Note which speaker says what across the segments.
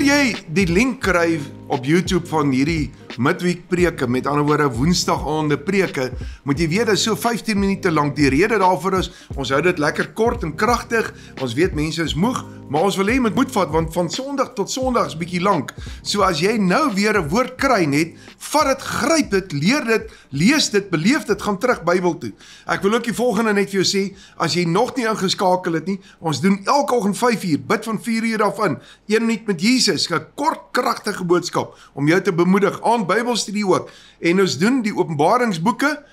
Speaker 1: jy die link kry op YouTube van hierdie midweek preke, met ander woorde woensdagaande preke, moet jy weet, dit is so 15 minute lank. Die rede daarvoor is, ons hou dit lekker kort en kragtig, ons weet mense is moeg, maar ons wil hê met moed vat, want van Sondag tot Sondag is bietjie lank. So as jy nou weer 'n woord kry net, vat dit, gryp dit, leer dit, lees dit, beleef dit, gaan terug Bybel toe. Ek wil ook die volgende net vir jou sê, as jy nog nie ingeskakel het nie, ons doen elke oggend 5 uur, bid van 4 uur af in, 1 minuut met Jesus, 'n kort kragtige boodskap om jou te bemoedig, aan Bybelstudie ook. En ons doen die openbaringsboeke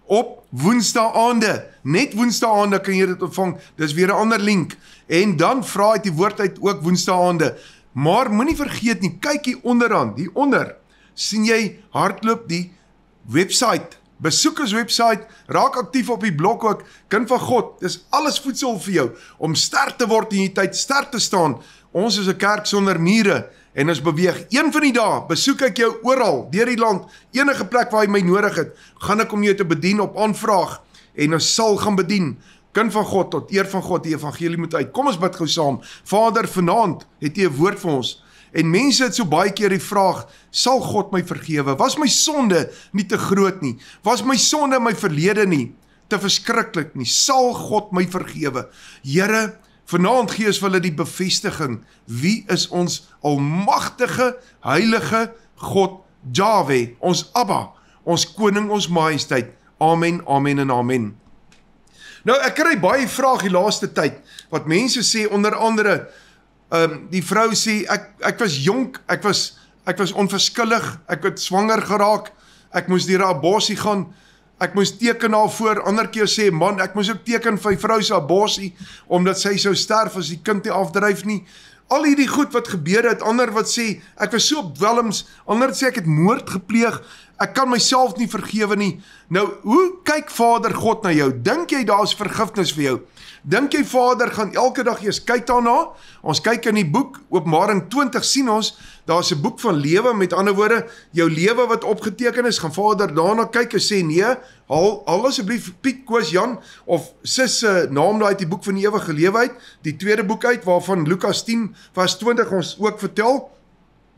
Speaker 1: op woensdaagaande. Net woensdaagaande kan jy dit ontvang. Dis weer 'n ander link. En dan vra uit die woord uit ook woensdaagaande. Maar moenie vergeet nie, kyk hier onderaan, hier onder, sien jy hardloop die website. Besoek ons website, raak aktief op die blog ook, kind van God, dis alles voedsel vir jou, om sterk te word in die tyd, sterk te staan. Ons is 'n kerk sonder mure, en ons beweeg. Een van die dae, besoek ek jou oral, deur die land, enige plek waar jy my nodig het, gaan ek om jou te bedien op aanvraag, en ons sal gaan bedien. Kind van God, tot eer van God, die evangelie moet uit. Kom ons bid gou saam. Vader, vanaand het jy 'n woord vir ons, en mense het so baie keer die vraag, sal God my vergewe? Was my sonde nie te groot nie? Was my sonde my verlede nie te verskriklik nie? Sal God my vergewe? Here, vanaand gee ons vir hulle die bevestiging. Wie is ons almagtige, heilige God, Jahwe, ons Abba, ons koning, ons majesteit. Amen, amen en amen. Nou, ek kry baie vrae die laaste tyd, wat mense sê, onder andere, die vrou sê, ek was jonk, ek was onverskillig, ek het swanger geraak, ek moes deur 'n aborsie gaan, ek moes teken daarvoor, ander keer sê, man, ek moes ook teken vir vrou se aborsie, omdat sy sou sterf as die kind nie afdryf nie. Al hierdie goed wat gebeur het, ander wat sê, ek was so op dwelms, ander sê, ek het moord gepleeg, ek kan myself nie vergewe nie. Nou, hoe kyk Vader God na jou? Dink jy daar is vergifnis vir jou? Dink jy Vader gaan elke dag eers kyk daarna? Ons kyk in die boek, Openbaring 20 sien ons, daar is 'n boek van lewe, met ander woorde, jou lewe wat opgeteken is, gaan Vader daarna kyk en sê, nee, haal asseblief Piet, Koos, Jan, of sis se naam daar uit die boek van die ewige lewe uit, die tweede boek uit, waarvan Lukas 10 vers 20 ons ook vertel,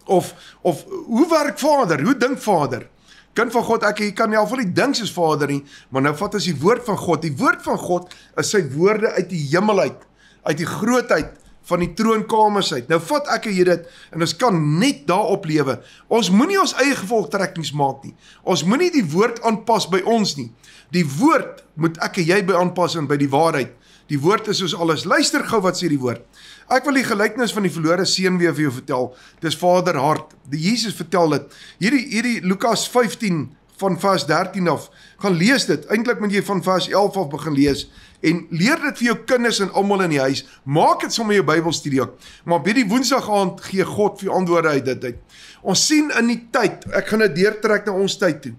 Speaker 1: of hoe werk Vader, hoe dink Vader? Kind van God, ek kan nie alvol nie dink soos Vader nie, maar nou vat ons die woord van God. Die woord van God is sy woorde uit die hemel uit die grootheid van die troonkamers uit. Nou vat ek hier dit, en ons kan net daarop lewe. Ons moenie ons eie gevolgtrekkings maak nie. Ons moenie die woord aanpas by ons nie. Die woord moet ek en jy by aanpas en by die waarheid. Die woord is soos alles. Luister gou wat sê die woord. Ek wil die gelykenis van die verlore seun weer vir jou vertel. Dis Vader hart. Die Jesus vertel dit. Hierdie Lukas 15 van vers 13 af. Gaan lees dit. Eintlik moet jy van vers 11 af begin lees. En leer dit vir jou kinders en almal in die huis. Maak dit sommer jou Bybelstudie ook. Maar by die woensdag aand gee God vir antwoorde uit dit uit. Ons sien in die tyd, ek gaan dit deurtrek na ons tyd toe,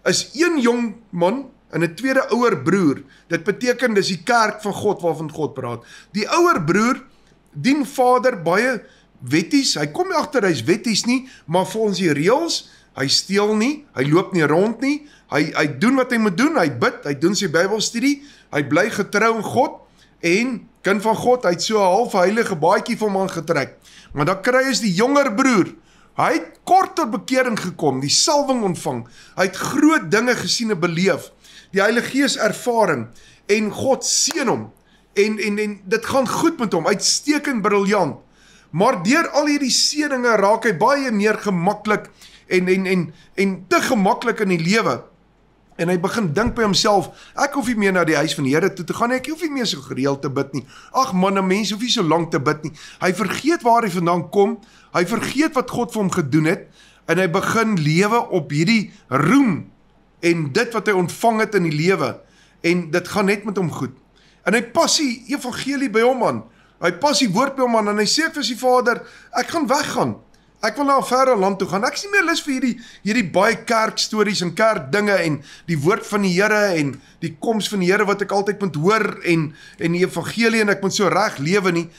Speaker 1: is een jong man en 'n tweede ouer broer. Dit beteken dis die kerk van God waarvan God praat. Die ouer broer dien Vader baie wetties. Hy kom nie agter hy's wetties nie, maar volgens die reëls, hy steel nie, hy loop nie rond nie, hy doen wat hy moet doen, hy bid, hy doen sy Bybelstudie, hy bly getrou aan God, en kind van God, hy het so 'n half heilige baadjie vir hom aangetrek. Maar dan kry ons die jonger broer. Hy het kort tot bekering gekom, die salwing ontvang, hy het groot dinge gesien en beleef, die Heilige Gees ervaring, en God seën hom, en dit gaan goed met hom, uitstekend briljant, maar deur al hierdie seëninge raak hy baie meer gemaklik, en te gemaklik in die lewe, en hy begin dink by homself, ek hoef nie meer na die huis van die Here toe te gaan nie, ek hoef nie meer so gereeld te bid nie, ag man, 'n mens hoef nie so lank te bid nie, hy vergeet waar hy vandaan kom, hy vergeet wat God vir hom gedoen het, en hy begin lewe op hierdie roem, en dit wat hy ontvang het in die lewe, en dit gaan net met hom goed, en hy pas die evangelie by hom aan, hy pas die woord by hom aan, en hy sê vir sy vader, ek gaan weggaan, ek wil na 'n verre land toe gaan, ek is nie meer lus vir hierdie baie kerkstories en kerkdinge, en die woord van die Here, en die koms van die Here wat ek altyd moet hoor, en die evangelie, en ek moet so reg lewe nie,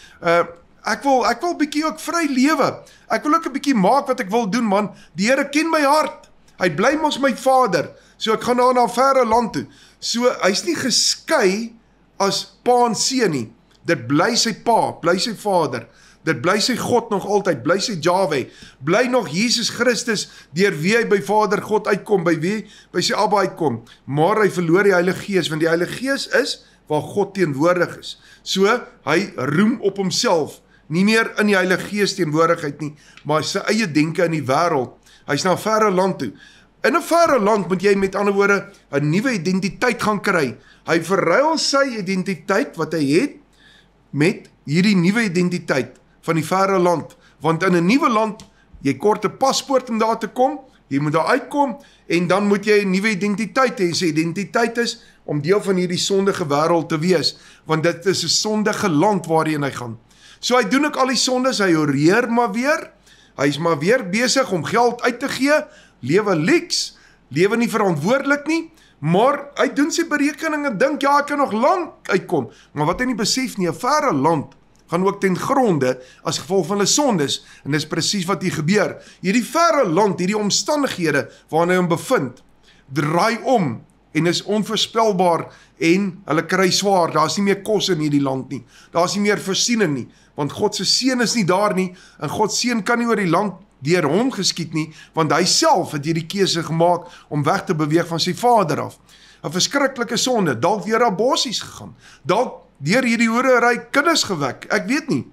Speaker 1: ek wil bietjie ook vry lewe, ek wil ook 'n bietjie maak wat ek wil doen man, die Here ken my hart, hy bly mos my vader, so ek gaan na 'n verre land toe, so hy's nie geskei as pa en seun nie, dit bly sy pa, bly sy vader, Dit bly sy God nog altyd, bly sy Jahwe, bly nog Jesus Christus, deur wie hy by Vader God uitkom, by sy Abba uitkom, maar hy verloor die Heilige Gees, want die Heilige Gees is waar God teenwoordig is. So, hy roem op homself, nie meer in die Heilige Gees teenwoordigheid nie, maar sy eie denke in die wêreld. Hy is na 'n verre land toe. In 'n verre land moet jy met ander woorde 'n nuwe identiteit gaan kry. Hy verruil sy identiteit wat hy het met hierdie nuwe identiteit van die verre land. Want in 'n nuwe land, jy kort 'n paspoort om daar te kom, jy moet daar uitkom en dan moet jy 'n nuwe identiteit hê. Sy identiteit is om deel van hierdie sondige wêreld te wees, want dit is 'n sondige land waarheen hy gaan. So hy doen ook al die sondes, hy oreer maar weer, hy is maar weer besig om geld uit te gee, lewe lyks, lewe nie verantwoordelik nie, maar hy doen sy berekening en dink, ja, ek kan nog lank uitkom, maar wat hy nie besef nie, 'n verre land gaan ook ten gronde as gevolg van hulle sondes, en dis presies wat hier gebeur. Hierdie verre land, hierdie omstandighede waarin hy hom bevind, draai om en is onvoorspelbaar en hulle kry swaar, daar is nie meer kos in hierdie land nie, daar is nie meer voorsiening nie, want God se seën is nie daar nie, en God se seën kan nie oor die land deur hom geskied nie, want hy self het hierdie keuse gemaak om weg te beweeg van sy Vader af. 'n Verskriklike sonde, dalk deur aborsies gegaan, dalk deur hierdie hoerery kinders gewek, ek weet nie,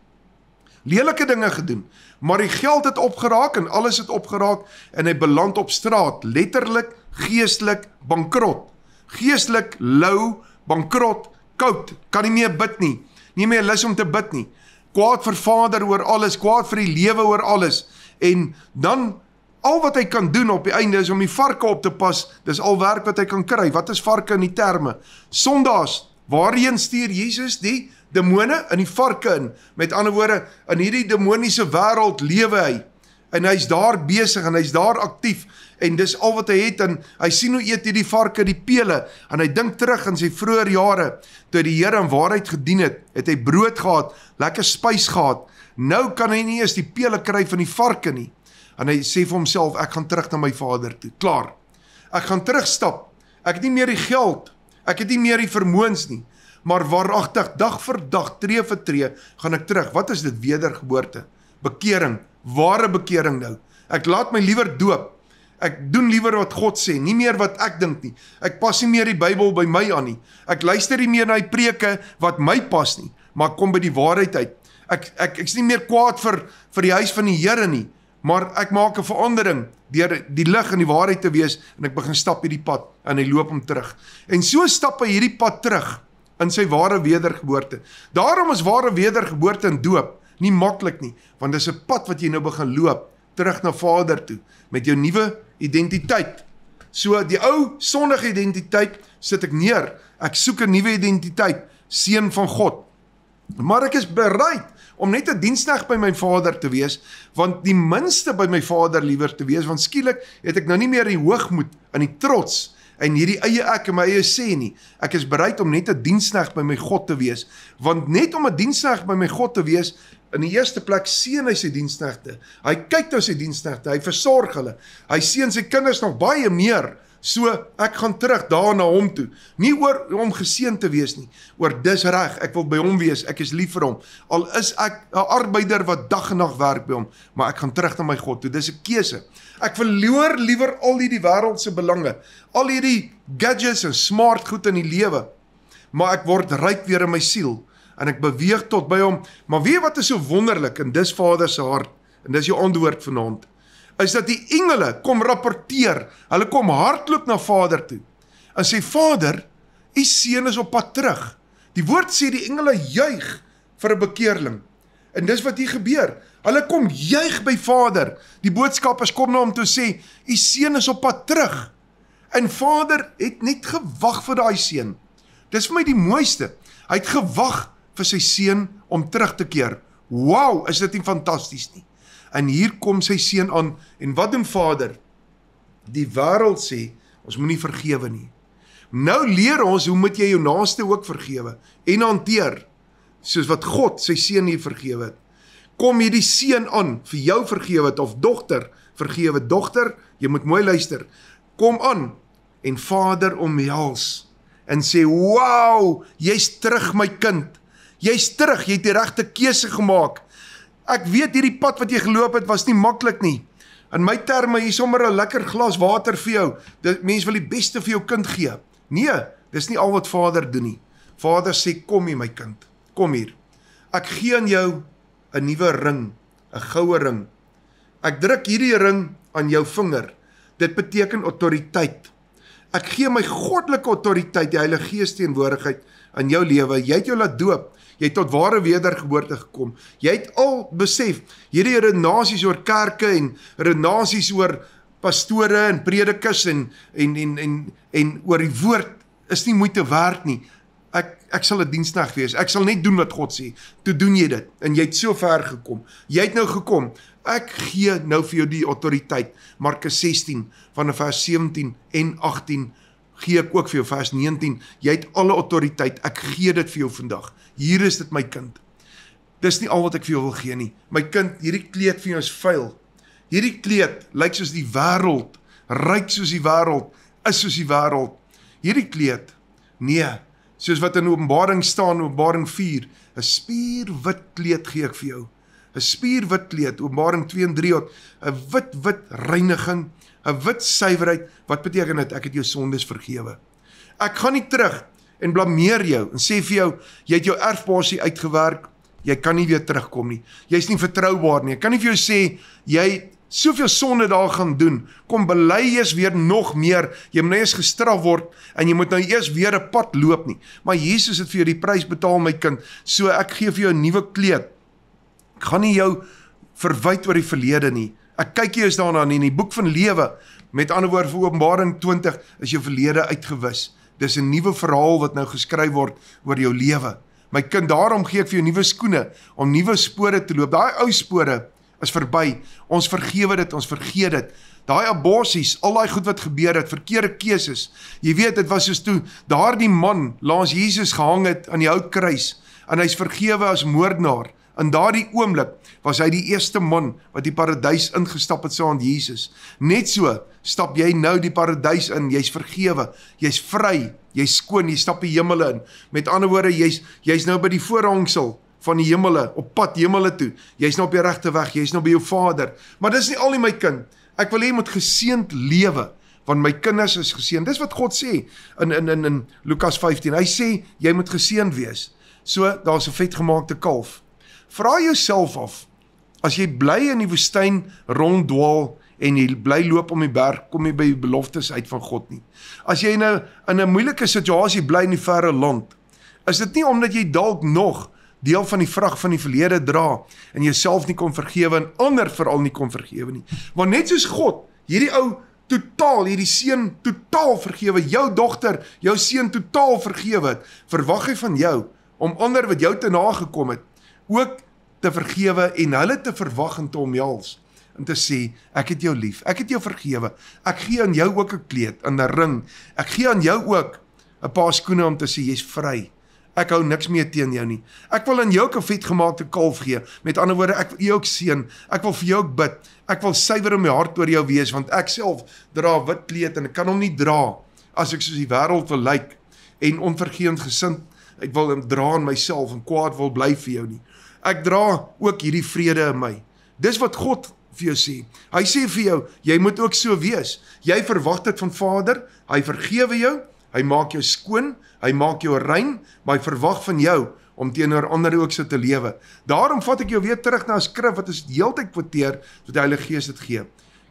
Speaker 1: lelike dinge gedoen, maar die geld het opgeraak en alles het opgeraak en hy beland op straat, letterlik, geestelik, bankrot, geestelik, lou, bankrot, koud, kan nie meer bid nie, nie meer lus om te bid nie, kwaad vir Vader oor alles, kwaad vir die lewe oor alles, en dan al wat hy kan doen op die einde is om die varke op te pas, dis al werk wat hy kan kry. Wat is varke in die terme? Sondags, waarheen stuur Jesus die demone? In die varke in. Met ander woorde, in hierdie demoniese wêreld lewe hy, en hy is daar besig, en hy is daar aktief, en dis al wat hy het, en hy sien hoe eet hierdie varke die pele, en hy dink terug in sy vroeë jare, toe die Here in waarheid gedien het hy brood gehad, lekker spys gehad, nou kan hy nie eens die pele kry van die varke nie, en hy sê vir homself, ek gaan terug na my Vader toe, klaar, ek gaan terugstap, ek het nie meer die geld, ek het nie meer die vermoëns nie, maar waaragtig, dag vir dag, tree vir tree, gaan ek terug. Wat is dit? Wedergeboorte, bekering, ware bekering nou, ek laat my liewer doop, ek doen liewer wat God sê, nie meer wat ek dink nie, ek pas nie meer die Bybel by my aan nie, ek luister nie meer na die preke wat my pas nie, maar ek kom by die waarheid uit, ek is nie meer kwaad vir die huis van die Here nie, maar ek maak 'n verandering deur die lig en die waarheid te wees, en ek begin stap hierdie pad, en hy loop hom terug. En so stap hy hierdie pad terug, in sy ware wedergeboorte. Daarom is ware wedergeboorte en doop nie maklik nie, want dis 'n pad wat jy nou begin loop, terug na Vader toe, met jou nuwe identiteit. So die ou sondige identiteit sit ek neer, ek soek 'n nuwe identiteit, seun van God. Maar ek is bereid om net 'n diensknegt by my Vader te wees, want die minste by my Vader liewer te wees, want skielik het ek nou nie meer die hoogmoed en die trots en hierdie eie ek en my eie sê nie. Ek is bereid om net 'n diensknegt by my God te wees, want net om 'n diensknegt by my God te wees, in die eerste plek seën hy sy diensknegte. Hy kyk na sy diensknegte, hy versorg hulle. Hy seën sy kinders nog baie meer. So ek gaan terug daar na hom toe. Nie oor om geseën te wees nie, oor dis reg, ek wil by hom wees, ek is lief vir hom. Al is ek 'n arbeider wat dag en nag werk by hom, maar ek gaan terug na my God toe. Dis 'n keuse. Ek verloor liewer al hierdie wêreldse belange, al hierdie gadgets en smart goed in die lewe, maar ek word ryk weer in my siel, en ek beweeg tot by hom. Maar weet wat is so wonderlik, en dis Vader se hart, en dis jou antwoord vanaand, is dat die engele kom rapporteer, hulle kom hardloop na Vader toe, en sê, Vader, u seun is op pad terug. Die woord sê die engele juig vir 'n bekeerling, en dis wat hier gebeur, hulle kom juig by Vader, die boodskappers kom na hom toe sê, u seun is op pad terug, en Vader het net gewag vir daai seun. Dis vir my die mooiste, hy het gewag vir sy seun om terug te keer. Wow, is dit nie fantasties nie? En hier kom sy seun aan, en wat doen Vader? Die wêreld sê, ons moet nie vergewe nie. Nou leer ons, hoe moet jy jou naaste ook vergewe, en hanteer, soos wat God sy seun hier vergewe het. Kom hierdie seun aan, vir jou vergewe het, of dogter, vergewe, dogter, jy moet mooi luister, kom aan, en Vader omhels, en sê, wow, jy's terug my kind, jy's terug, jy het die regte keuse gemaak, Ek weet hierdie pad wat jy geloop het was nie maklik nie. In my terme, hier sommer 'n lekker glas water vir jou. Mens wil die beste vir jou kind gee. Nee, dis nie al wat Vader doen nie. Vader sê, kom hier my kind, kom hier. Ek gee aan jou 'n nuwe ring, 'n goue ring. Ek druk hierdie ring aan jou vinger. Dit beteken autoriteit. Ek gee my goddelike autoriteit, die Heilige Gees teenwoordigheid in jou lewe. Jy het jou laat doop. Jy het tot ware wedergeboorte gekom. Jy het al besef, hierdie renasies oor kerke en renasies oor pastore en predikers en oor die woord is nie moeite werd nie. Ek sal 'n diensknegt wees. Ek sal net doen wat God sê. Toe doen jy dit en jy het so ver gekom. Jy het nou gekom. Ek gee nou vir jou die autoriteit. Markus 16 van vers 17 en 18 gee ek ook vir jou vers 19. Jy het alle autoriteit. Ek gee dit vir jou vandag. Hier is dit my kind. Dis nie al wat ek vir jou wil gee nie. My kind, hierdie kleed vir jou is vuil. Hierdie kleed lyk soos die wêreld, ryk soos die wêreld, is soos die wêreld. Hierdie kleed, nee, soos wat in Openbaring staan, Openbaring 4, 'n spierwit kleed gee ek vir jou. 'n Spierwit kleed, Openbaring 2 en 3, 'n wit reiniging, 'n wit suiwerheid. Wat beteken dit? Ek het jou sondes vergewe. Ek gaan nie terug en blameer jou en sê vir jou, jy het jou erfporsie uitgewerk, jy kan nie weer terugkom nie. Jy's nie vertroubaar nie. Ek kan nie vir jou sê, jy het soveel sonde daar gaan doen, kom bely eers weer nog meer, jy moet nou eers gestraf word, en jy moet nou eers weer 'n pad loop nie. Maar Jesus het vir jou die prys betaal, my kind, so ek gee vir jou 'n nuwe kleed. Ek gaan nie jou verwyd oor die verlede nie. Ek kyk jy is daarna nie, in die boek van lewe, met ander woorde vir Openbaring 20, is jou verlede uitgewis. Dis 'n nuwe verhaal wat nou geskryf word oor jou lewe. My kind, daarom gee ek vir jou nuwe skoene, om nuwe spore te loop. Daai ou spore is verby. Ons vergewe dit, ons vergeet dit. Daai aborsies, al daai goed wat gebeur het, verkeerde keuses. Jy weet, dit was soos toe daardie man langs Jesus gehang het aan die houtkruis, en hy's vergewe as moordenaar. In daardie oomblik was hy die eerste man wat die paradys ingestap het saam met Jesus. Net so stap jy nou die paradys in, jy's vergewe, jy's vry, jy's skoon, jy stap die hemel in. Met ander woorde, jy's nou by die voorhangsel van die hemele, op pad hemele toe. Jy's nou op die regte weg, jy's nou by jou Vader. Maar dis nie al nie my kind. Ek wil hê jy moet geseënd lewe, want my kinders is geseënd. Dis wat God sê in Lukas 15. Hy sê jy moet geseënd wees. So daar's 'n vetgemaakte kalf. Vra jouself af, as jy bly in die woestyn ronddwaal en jy bly loop om die berg, kom jy by die beloftes uit van God nie. As jy nou in 'n moeilike situasie bly in die verre land, is dit nie omdat jy dalk nog deel van die vrag van die verlede dra en jouself nie kon vergewe en ander veral nie kon vergewe nie. Want net soos God, hierdie ou totaal, hierdie seun totaal vergewe, jou dogter, jou seun totaal vergewe het, verwag hy van jou om ander wat jou te nagekom het, ook te vergewe en hulle te verwag en te omhels en te sê, ek het jou lief, ek het jou vergewe, ek gee aan jou ook 'n kleed, 'n ring, ek gee aan jou ook 'n paar skoene om te sê, jy's vry, ek hou niks meer teen jou nie, ek wil aan jou 'n vetgemaakte kalf gee, met ander woorde, ek wil jou ook seën, ek wil vir jou ook bid, ek wil suiwer in my hart oor jou wees, want ek self dra wit kleed en ek kan hom nie dra, as ek soos die wêreld wil lyk, en onvergeend gesind, ek wil hom dra in myself, en kwaad wil bly vir jou nie. Ek dra ook hierdie vrede in my. Dis wat God vir jou sê. Hy sê vir jou, jy moet ook so wees. Jy verwag dit van Vader, hy vergewe jou, hy maak jou skoon, hy maak jou rein, maar hy verwag van jou om teenoor ander ook so te lewe. Daarom vat ek jou weer terug na 'n skrif wat ons heeltyd kwoteer, wat die Heilige Gees dit gee.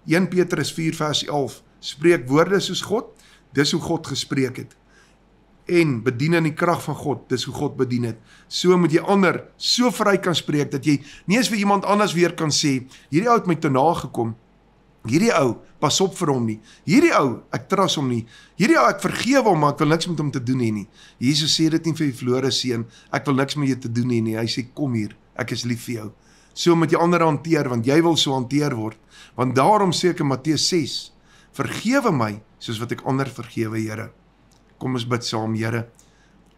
Speaker 1: 1 Petrus 4 vers 11, spreek woorde soos God, dis hoe God gespreek het. En bedien in die krag van God, dis hoe God bedien het. So moet jy ander so vry kan spreek, dat jy nie eens vir iemand anders weer kan sê, hierdie ou het my te nagekom, hierdie ou, pas op vir hom nie, hierdie ou, ek trust hom nie, hierdie ou, ek vergewe hom, maar ek wil niks met hom te doen hê nie. Jesus sê dit nie vir die verlore seun, ek wil niks met jou te doen hê nie, hy sê, kom hier, ek is lief vir jou. So moet jy ander hanteer, want jy wil so hanteer word, want daarom sê ek in Matteus 6, vergewe my, soos wat ek ander vergewe, Here. Kom ons bid saam, Here,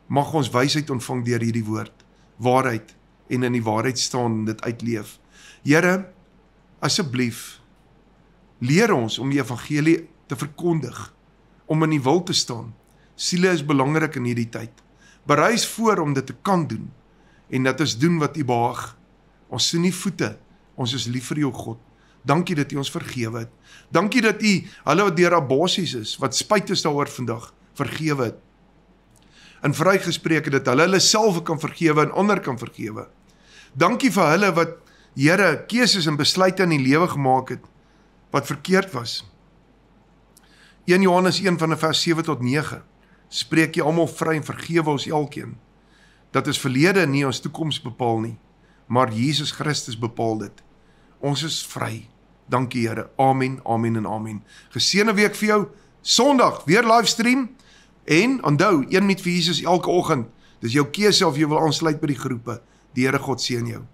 Speaker 1: mag ons wysheid ontvang deur hierdie woord, waarheid, en in die waarheid staan en dit uitleef. Here, asseblief, leer ons om die evangelie te verkondig, om in die wil te staan. Siele is belangrik in hierdie tyd. Berei ons voor om dit te kan doen, en dat ons doen wat U behaag. Ons sien nie voete, ons is lief vir jou God. Dankie dat U ons vergewe het. Dankie dat U hulle wat deur aborsies is, wat spyt is daaroor vandag, vergewe het. En vrygespreek het dat hulle self kan vergewe en ander kan vergewe. Dankie vir hulle wat, Here, keuses en besluite in die lewe gemaak het, wat verkeerd was. 1 Johannes 1 van vers 7 tot 9, spreek jy almal vry en vergewe ons elkeen. Dat is verlede nie ons toekoms bepaal nie, maar Jesus Christus bepaal dit. Ons is vry. Dankie Here. Amen, amen en amen. Geseënde week vir jou. Sondag weer livestream en onthou 1 minuut vir Jesus elke oggend. Dis jou keuse of jy wil aansluit by die groepe. Die Here God seën jou.